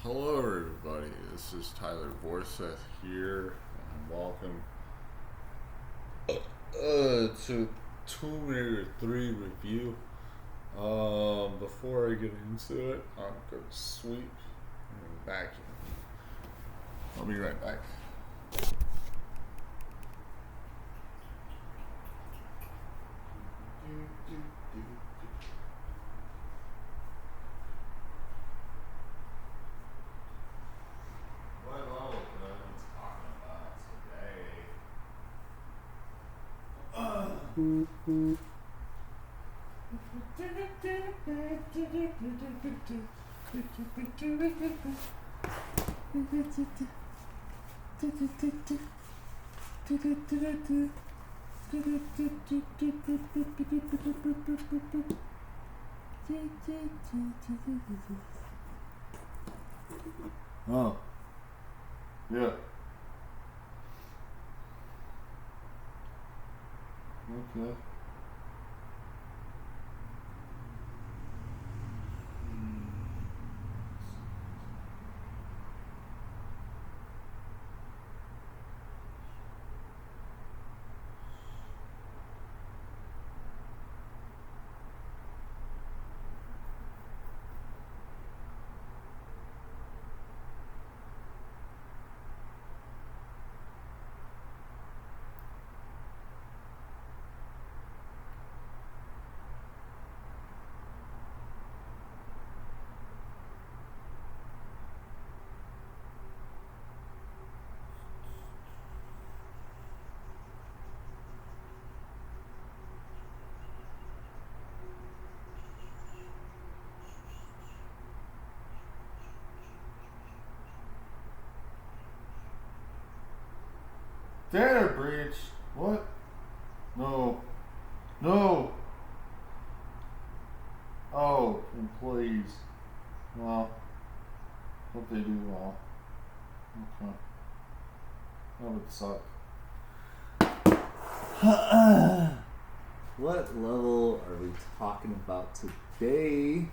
Hello, everybody. This is Tyler Vorseth here, and welcome to Terminator 3 review. Before I get into it, I'm going to sweep and vacuum. I'll be right back. What level could I be talking about today? Oh, yeah. Okay. Data breach? What? No. No! Oh, employees. Well, hope they do well. Okay. That would suck. What level are we talking about today?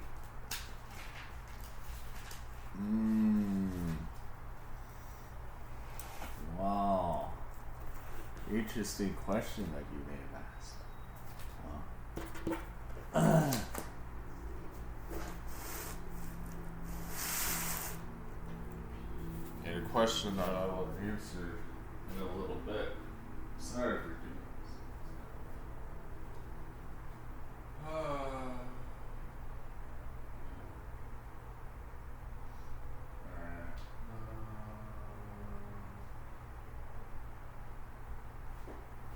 Wow. Interesting question that you may have asked. And a question that I will answer in a little bit. Sorry for doing this. Alright.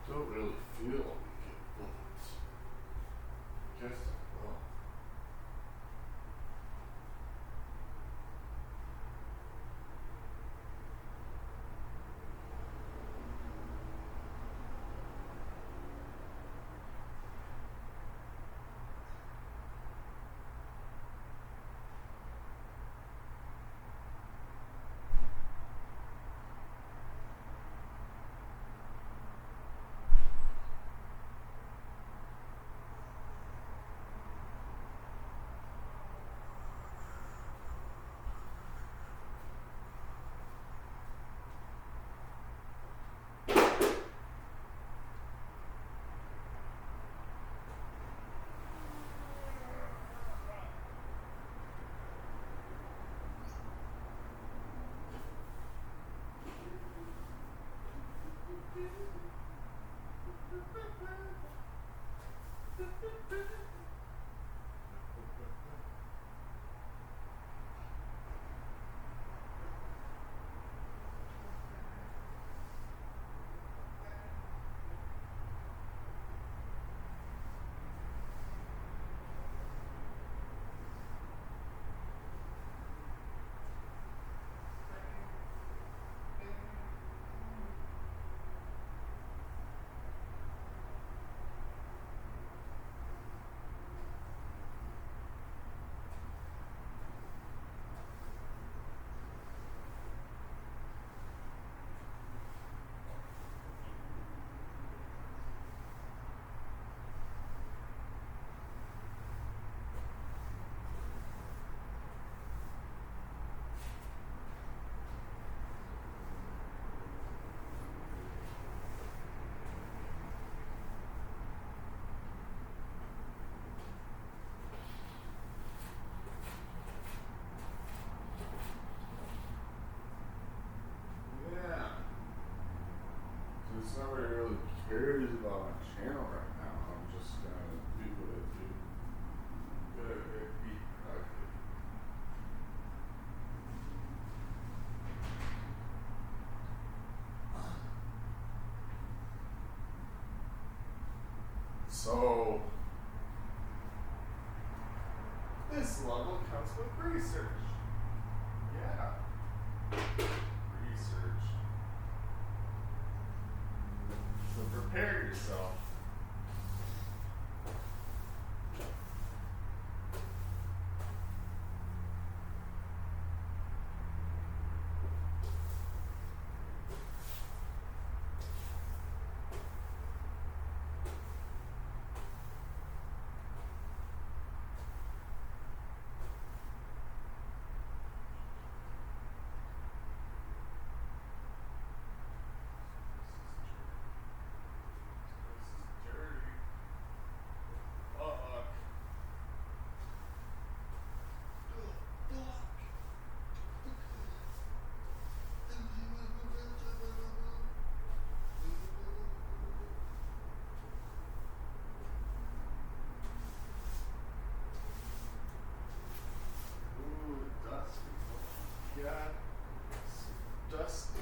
Don't really feel like it, but guess I will. nobody really cares about my channel right now. I'm just gonna do what I do. Be productive. So this level comes with research. Yeah. Research. So prepare yourself. Yeah, it's dusty.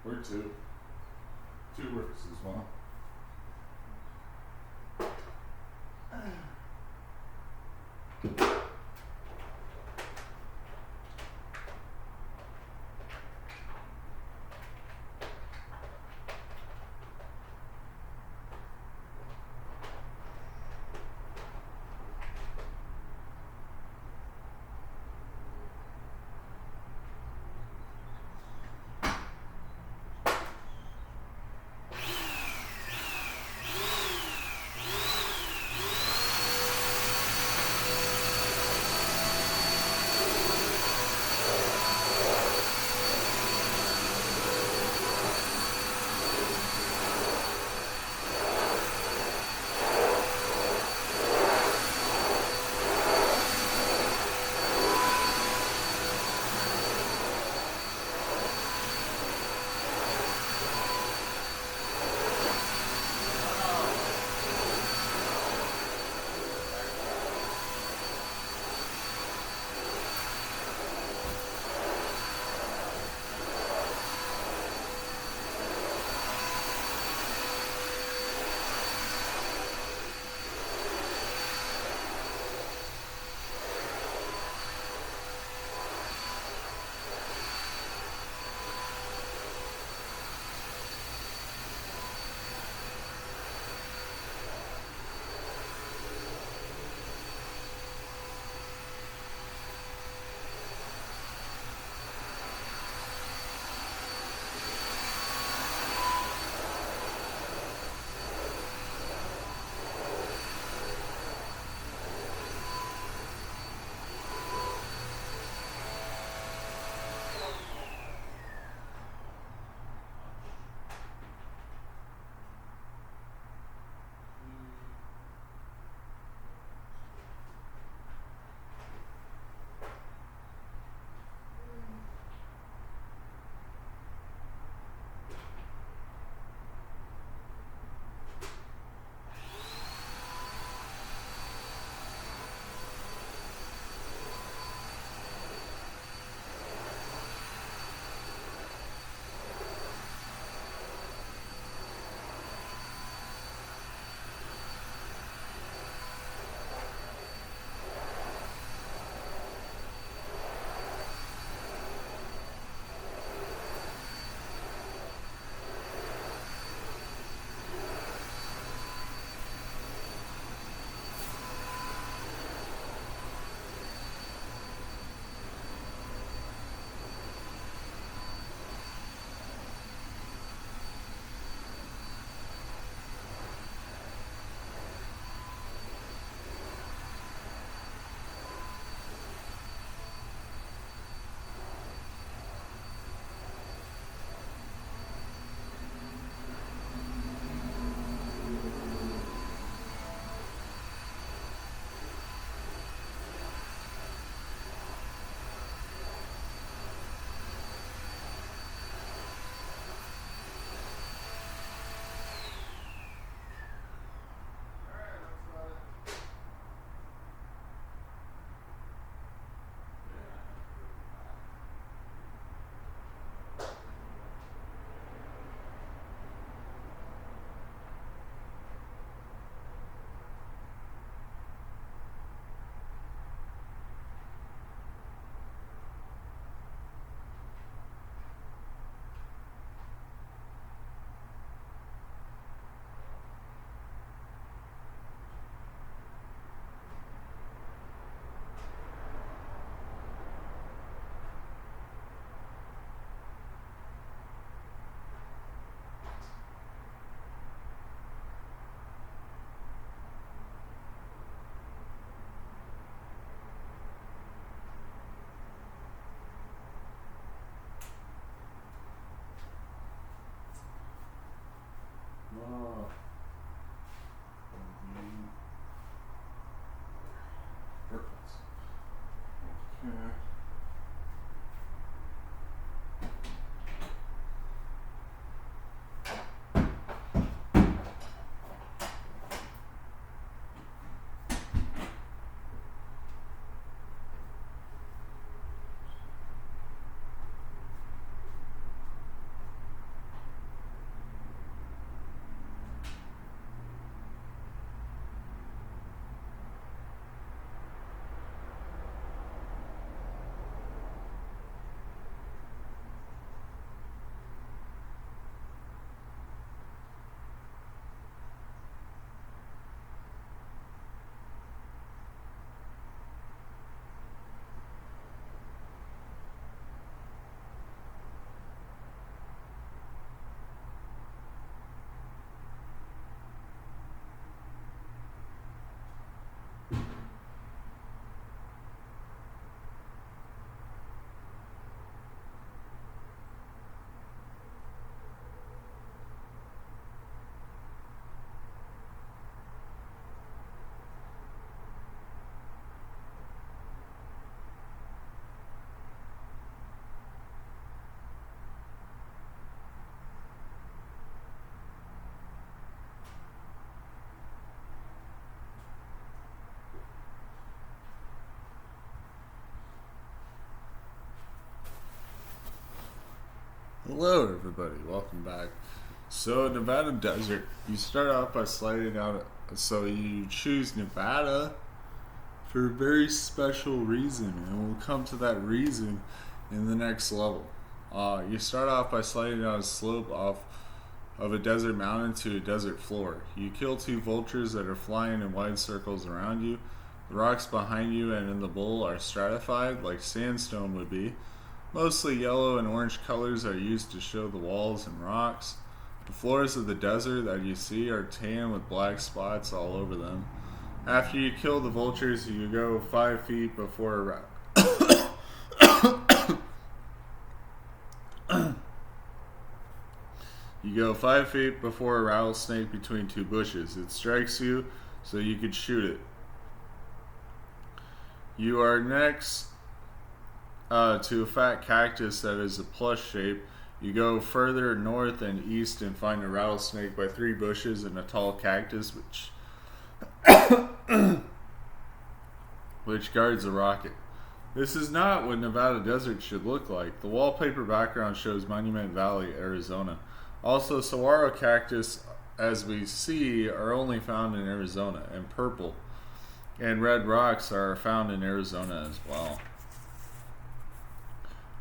We're two. Two works as well. Hello, everybody. Welcome back. So, Nevada Desert. You start off by sliding down. So, you choose Nevada for a very special reason, and we'll come to that reason in the next level. You start off by sliding down a slope off of a desert mountain to a desert floor. You kill two vultures that are flying in wide circles around you. The rocks behind you and in the bowl are stratified like sandstone would be. Mostly yellow and orange colors are used to show the walls and rocks. The floors of the desert that you see are tan with black spots all over them. After you kill the vultures, you go 5 feet before you go 5 feet before a rattlesnake between two bushes. It strikes you, so you could shoot it. You are next to a fat cactus that is a plus shape. You go further north and east and find a rattlesnake by 3 bushes and a tall cactus which guards a rocket. This is not what Nevada Desert should look like. The wallpaper background shows Monument Valley, Arizona. Also, saguaro cactus, as we see, are only found in Arizona, and purple and red rocks are found in Arizona as well.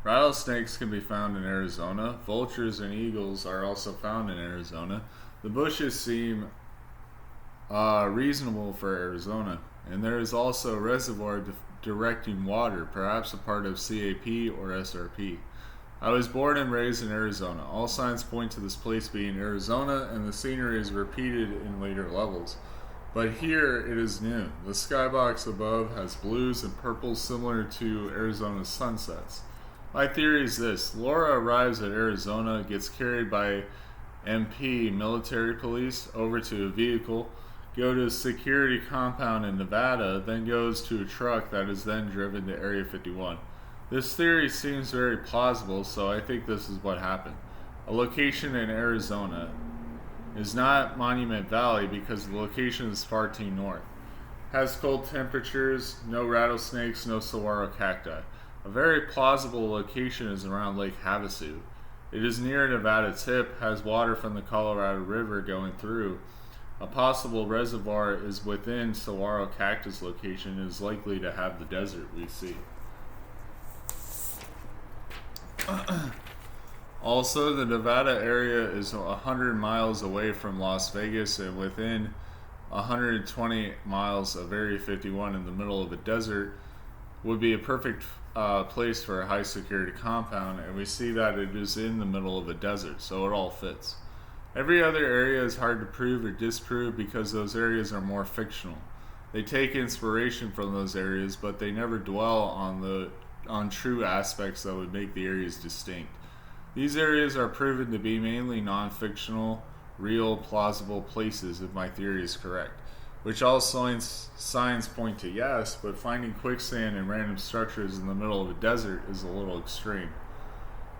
Rattlesnakes can be found in Arizona. Vultures and eagles are also found in Arizona. The bushes seem reasonable for Arizona, and there is also a reservoir directing water, perhaps a part of CAP or SRP. I was born and raised in Arizona. All signs point to this place being Arizona, and the scenery is repeated in later levels. But here it is new. The skybox above has blues and purples similar to Arizona's sunsets. My theory is this: Laura arrives at Arizona, gets carried by MP military police over to a vehicle, go to a security compound in Nevada, then goes to a truck that is then driven to Area 51. This theory seems very plausible, so I think this is what happened. A location in Arizona is not Monument Valley because the location is far too north. Has cold temperatures, no rattlesnakes, no saguaro cacti. A very plausible location is around Lake Havasu. It is near Nevada tip, has water from the Colorado River going through. A possible reservoir is within saguaro cactus location and is likely to have the desert we see. Also, the Nevada area is 100 miles away from Las Vegas and within 120 miles of Area 51 in the middle of a desert would be a perfect place for a high security compound, and we see that it is in the middle of a desert, so it all fits. Every other area is hard to prove or disprove because those areas are more fictional. They take inspiration from those areas, but they never dwell on true aspects that would make the areas distinct. These areas are proven to be mainly non-fictional, real, plausible places if my theory is correct, which all signs point to yes, but finding quicksand and random structures in the middle of a desert is a little extreme.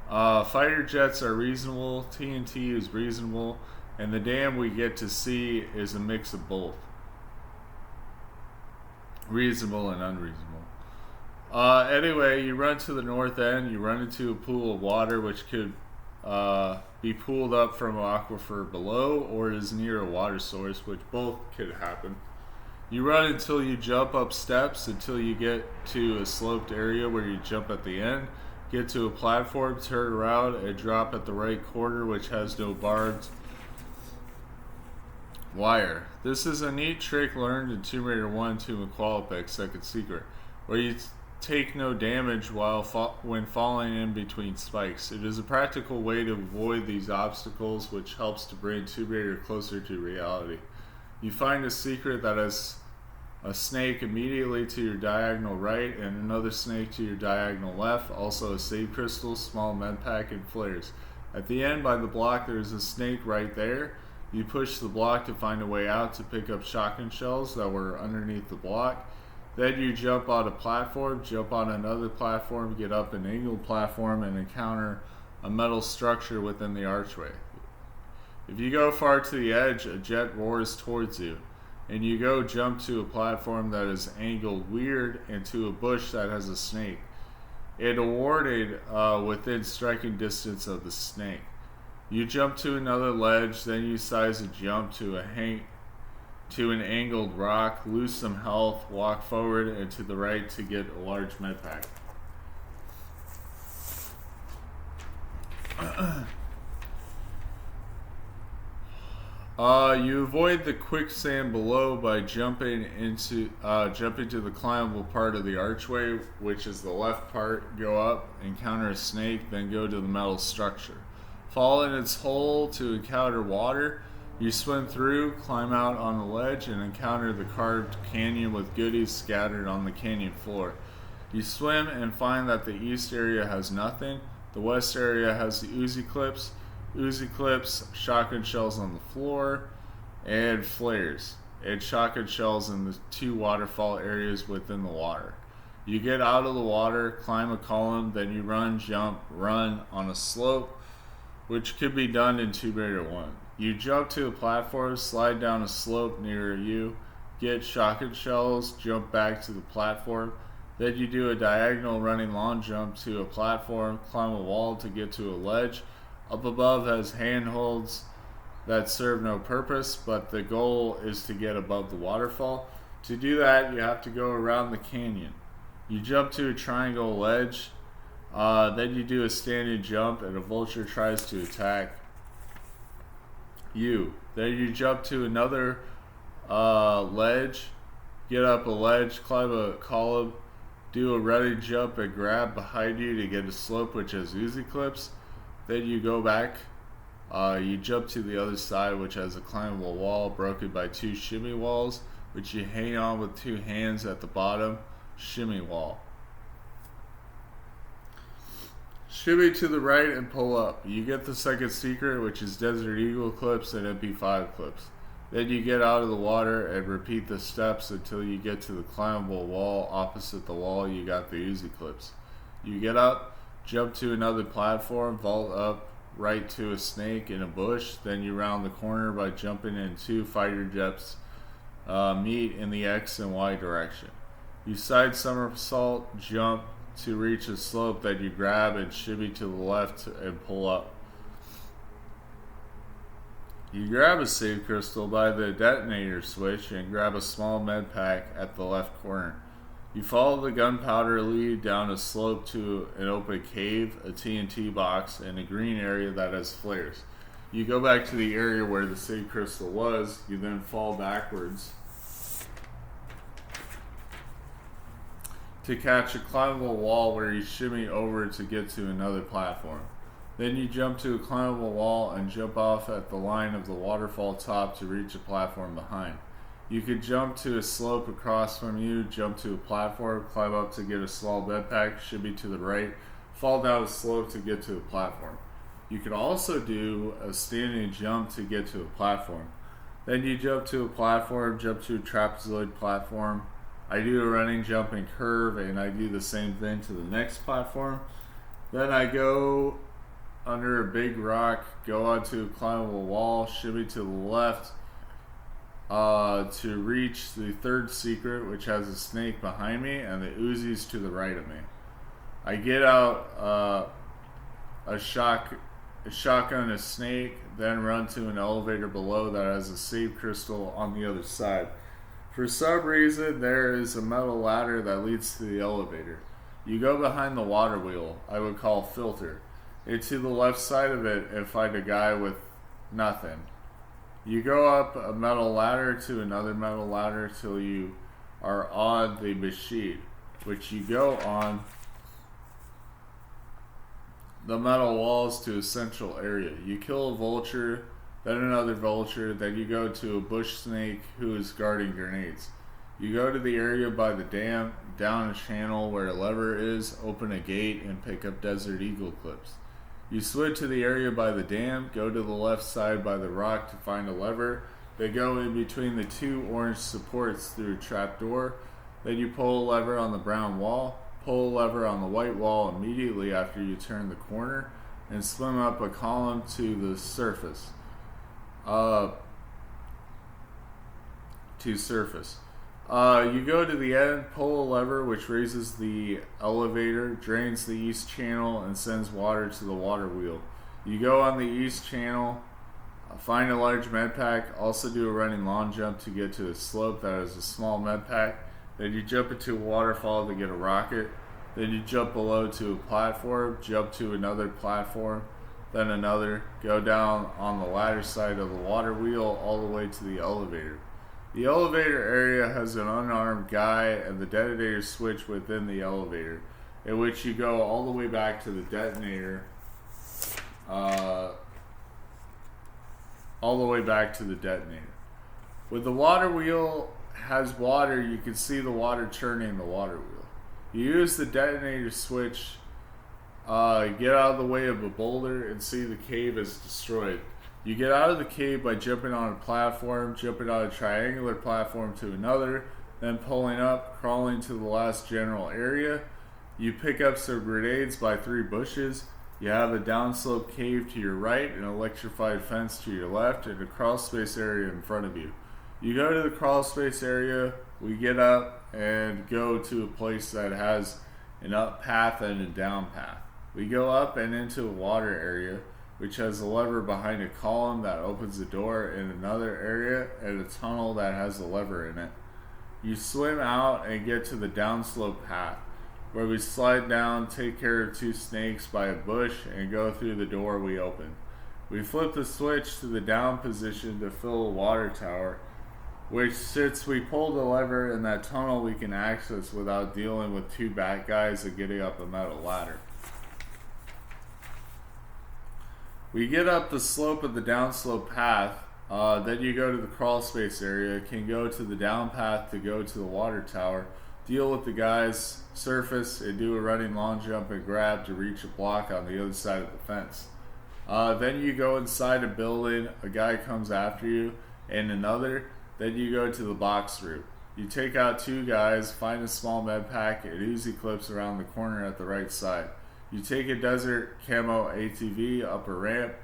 Fighter jets are reasonable, TNT is reasonable, and the dam we get to see is a mix of both. Reasonable and unreasonable. Anyway, you run to the north end, you run into a pool of water which could be pooled up from an aquifer below or is near a water source, which both could happen. You run until you jump up steps until you get to a sloped area where you jump at the end, get to a platform, turn around, and drop at the right corner, which has no barbed wire. This is a neat trick learned in Tomb Raider 1 to Qualipec Second Secret, where you take no damage when falling in between spikes. It is a practical way to avoid these obstacles, which helps to bring Tomb Raider closer to reality. You find a secret that has a snake immediately to your diagonal right and another snake to your diagonal left, also a save crystal, small med pack, and flares. At the end by the block there is a snake right there. You push the block to find a way out to pick up shotgun shells that were underneath the block. Then you jump on a platform, jump on another platform, get up an angled platform, and encounter a metal structure within the archway. If you go far to the edge, a jet roars towards you, and you go jump to a platform that is angled weird and to a bush that has a snake. and awarded within striking distance of the snake. You jump to another ledge, then you size a jump to an angled rock, lose some health, walk forward and to the right to get a large med pack. You avoid the quicksand below by jumping to the climbable part of the archway, which is the left part. Go up, encounter a snake, then go to the metal structure. Fall in its hole to encounter water. You swim through, climb out on the ledge, and encounter the carved canyon with goodies scattered on the canyon floor. You swim and find that the east area has nothing. The west area has the Uzi clips, shotgun shells on the floor, and flares, and shotgun shells in the 2 waterfall areas within the water. You get out of the water, climb a column, then you run on a slope, which could be done in 2-1. You jump to a platform, slide down a slope near you, get shotgun shells, jump back to the platform. Then you do a diagonal running long jump to a platform, climb a wall to get to a ledge. Up above has handholds that serve no purpose, but the goal is to get above the waterfall. To do that, you have to go around the canyon. You jump to a triangle ledge, then you do a standing jump and a vulture tries to attack you. Then you jump to another ledge, get up a ledge, climb a column, do a running jump and grab behind you to get a slope which has Uzi clips. Then you go back, you jump to the other side which has a climbable wall broken by 2 shimmy walls, which you hang on with 2 hands at the bottom. Shimmy wall. Shimmy to the right and pull up. You get the second secret, which is Desert Eagle clips and MP5 clips. Then you get out of the water and repeat the steps until you get to the climbable wall. Opposite the wall, you got the Uzi clips. You get up, jump to another platform, vault up right to a snake in a bush. Then you round the corner by jumping in 2 fighter jets meet in the X and Y direction. You side somersault, jump to reach a slope that you grab and shimmy to the left and pull up. You grab a save crystal by the detonator switch and grab a small med pack at the left corner. You follow the gunpowder lead down a slope to an open cave, a TNT box, and a green area that has flares. You go back to the area where the save crystal was. You then fall backwards to catch a climbable wall where you shimmy over to get to another platform. Then you jump to a climbable wall and jump off at the line of the waterfall top to reach a platform behind. You could jump to a slope across from you, jump to a platform, climb up to get a small bed pack, shimmy to the right, fall down a slope to get to a platform. You could also do a standing jump to get to a platform. Then you jump to a platform, jump to a trapezoid platform. I do a running jump and curve, and I do the same thing to the next platform. Then I go under a big rock, go onto a climbable wall, shimmy to the left to reach the third secret, which has a snake behind me and the Uzis to the right of me. I get out a shotgun, a snake, then run to an elevator below that has a save crystal on the other side. For some reason, there is a metal ladder that leads to the elevator. You go behind the water wheel, I would call filter, and to the left side of it and find a guy with nothing. You go up a metal ladder to another metal ladder till you are on the machine, which you go on the metal walls to a central area. You kill a vulture, then another vulture, then you go to a bush snake who is guarding grenades. You go to the area by the dam, down a channel where a lever is, open a gate, and pick up Desert Eagle clips. You swim to the area by the dam, go to the left side by the rock to find a lever, then go in between the 2 orange supports through a trapdoor, then you pull a lever on the brown wall, pull a lever on the white wall immediately after you turn the corner, and swim up a column to the surface. You go to the end, pull a lever which raises the elevator, drains the east channel, and sends water to the water wheel. You go on the east channel, find a large med pack, also do a running long jump to get to a slope that has a small med pack. Then you jump into a waterfall to get a rocket. Then you jump below to a platform, jump to another platform, then another, go down on the ladder side of the water wheel all the way to the elevator. The elevator area has an unarmed guy and the detonator switch within the elevator, in which you go all the way back to the detonator, all the way back to the detonator. When the water wheel has water, you can see the water churning the water wheel. You use the detonator switch, get out of the way of a boulder, and see the cave is destroyed. You get out of the cave by jumping on a platform, jumping on a triangular platform to another, then pulling up, crawling to the last general area. You pick up some grenades by 3 bushes. You have a downslope cave to your right, an electrified fence to your left, and a crawl space area in front of you. You go to the crawl space area, we get up and go to a place that has an up path and a down path. We go up and into a water area, which has a lever behind a column that opens a door in another area and a tunnel that has a lever in it. You swim out and get to the downslope path, where we slide down, take care of 2 snakes by a bush, and go through the door we opened. We flip the switch to the down position to fill a water tower, which since we pulled the lever in that tunnel we can access without dealing with 2 bad guys and getting up a metal ladder. We get up the slope of the downslope path, then you go to the crawl space area, can go to the down path to go to the water tower, deal with the guys, surface, and do a running long jump and grab to reach a block on the other side of the fence. Then you go inside a building, a guy comes after you, and another, then you go to the box room. You take out 2 guys, find a small med pack, and Uzi clips around the corner at the right side. You take a desert camo ATV up a ramp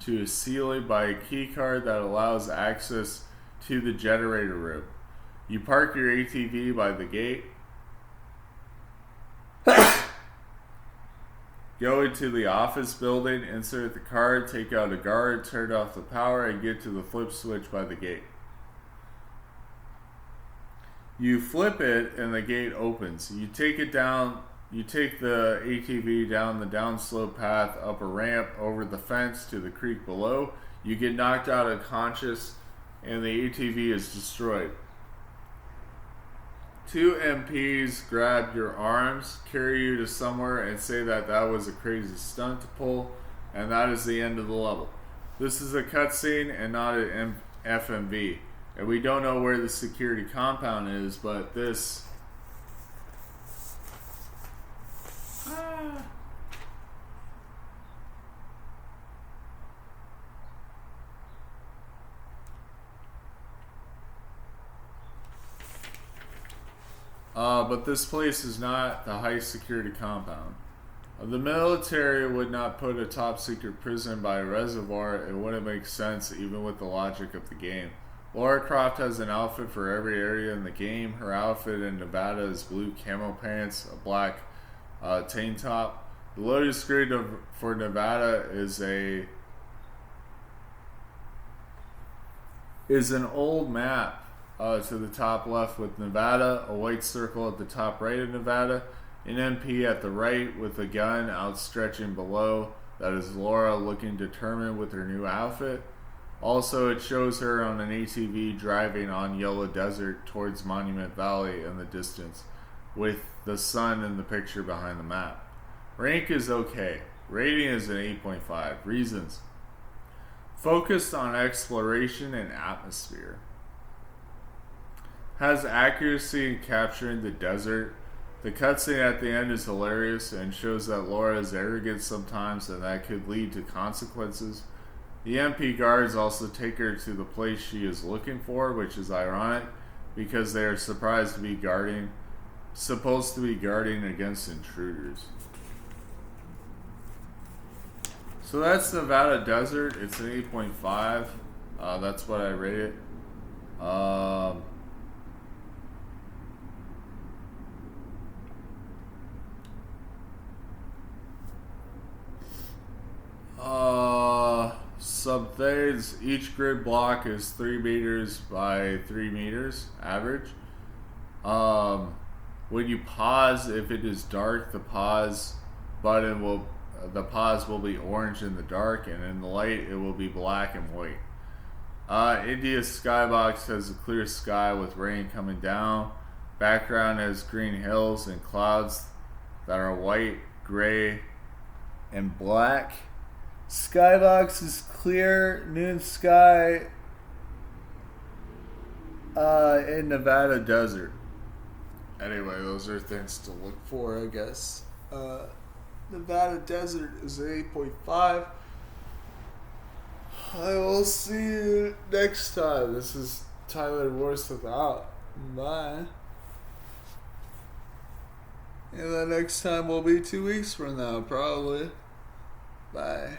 to a ceiling by a key card that allows access to the generator room. You park your ATV by the gate, go into the office building, insert the card, take out a guard, turn off the power, and get to the flip switch by the gate. You flip it and the gate opens. You take it down. You take the ATV down the downslope path, up a ramp, over the fence to the creek below. You get knocked out unconscious, and the ATV is destroyed. 2 MPs grab your arms, carry you to somewhere, and say that that was a crazy stunt to pull, and that is the end of the level. This is a cutscene and not an FMV, and we don't know where the security compound is, but this... but this place is not the high security compound. The military would not put a top secret prison by a reservoir. It wouldn't make sense even with the logic of the game. Lara Croft has an outfit for every area in the game. Her outfit in Nevada is blue camo pants, a black tank top. The loading screen for Nevada is an old map to the top left with Nevada, a white circle at the top right of Nevada, an MP at the right with a gun outstretching below. That is Laura looking determined with her new outfit. Also, it shows her on an ATV driving on Yellow Desert towards Monument Valley in the distance, with the sun in the picture behind the map. Rank is okay. Rating is an 8.5. Reasons: focused on exploration and atmosphere. Has accuracy in capturing the desert. The cutscene at the end is hilarious and shows that Laura is arrogant sometimes and that could lead to consequences. The MP guards also take her to the place she is looking for, which is ironic because they are supposed to be guarding against intruders. So that's Nevada Desert. It's an 8.5. That's what I rate it. Some things. Each grid block is 3 meters by 3 meters average. When you pause, if it is dark, the pause will be orange in the dark, and in the light it will be black and white. India's skybox has a clear sky with rain coming down. Background has green hills and clouds that are white, gray, and black. Skybox is clear, noon sky in Nevada desert. Anyway, those are things to look for, I guess. Nevada desert is 8.5. I will see you next time. This is Tyler Worth out. Bye. And the next time will be 2 weeks from now, probably. Bye.